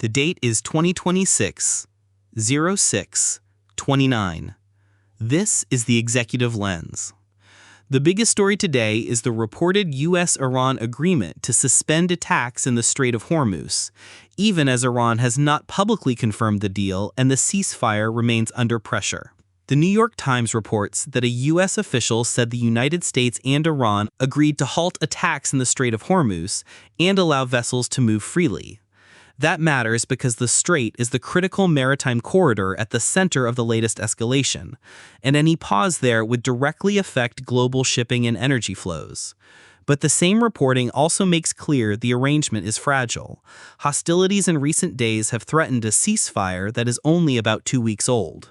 The date is 2026-06-29. This is the Executive Lens. The biggest story today is the reported U.S. Iran agreement to suspend attacks in the Strait of Hormuz, even as Iran has not publicly confirmed the deal and the ceasefire remains under pressure. The New York Times reports that a U.S. official said the United States and Iran agreed to halt attacks in the Strait of Hormuz and allow vessels to move freely. That matters because the strait is the critical maritime corridor at the center of the latest escalation, and any pause there would directly affect global shipping and energy flows. But the same reporting also makes clear the arrangement is fragile. Hostilities in recent days have threatened a ceasefire that is only about 2 weeks old.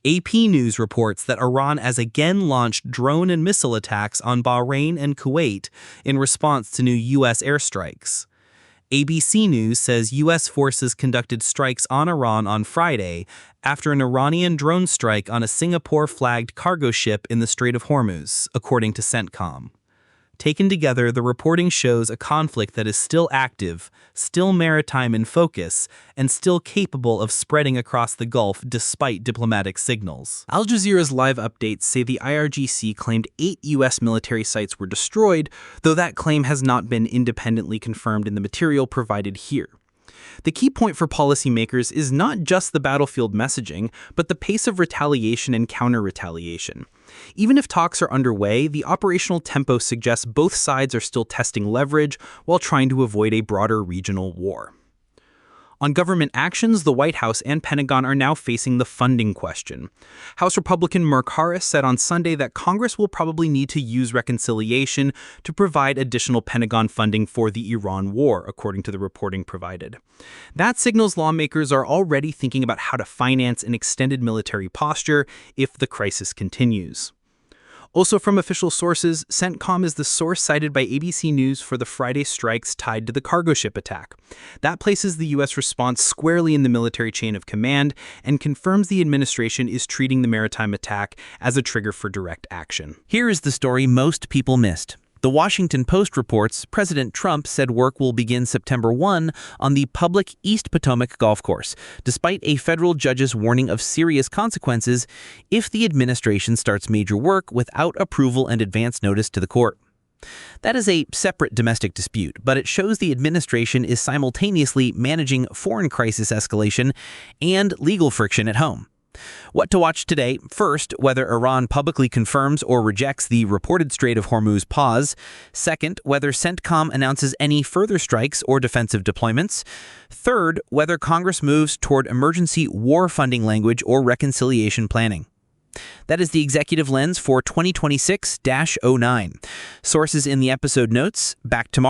AP News reports that Iran has again launched drone and missile attacks on Bahrain and Kuwait in response to new U.S. airstrikes. ABC News says U.S. forces conducted strikes on Iran on Friday after an Iranian drone strike on a Singapore-flagged cargo ship in the Strait of Hormuz, according to CENTCOM. Taken together, the reporting shows a conflict that is still active, still maritime in focus, and still capable of spreading across the Gulf despite diplomatic signals. Al Jazeera's live updates say the IRGC claimed 8 U.S. military sites were destroyed, though that claim has not been independently confirmed in the material provided here. The key point for policymakers is not just the battlefield messaging, but the pace of retaliation and counter-retaliation. Even if talks are underway, the operational tempo suggests both sides are still testing leverage while trying to avoid a broader regional war. On government actions, the White House and Pentagon are now facing the funding question. House Republican Mark Harris said on Sunday that Congress will probably need to use reconciliation to provide additional Pentagon funding for the Iran war, according to the reporting provided. That signals lawmakers are already thinking about how to finance an extended military posture if the crisis continues. Also from official sources, CENTCOM is the source cited by ABC News for the Friday strikes tied to the cargo ship attack. That places the U.S. response squarely in the military chain of command and confirms the administration is treating the maritime attack as a trigger for direct action. Here is the story most people missed. The Washington Post reports President Trump said work will begin September 1 on the public East Potomac Golf Course, despite a federal judge's warning of serious consequences if the administration starts major work without approval and advance notice to the court. That is a separate domestic dispute, but it shows the administration is simultaneously managing foreign crisis escalation and legal friction at home. What to watch today? First, whether Iran publicly confirms or rejects the reported Strait of Hormuz pause. Second, whether CENTCOM announces any further strikes or defensive deployments. Third, whether Congress moves toward emergency war funding language or reconciliation planning. That is the Executive Lens for 2026-09. Sources in the episode notes. Back tomorrow.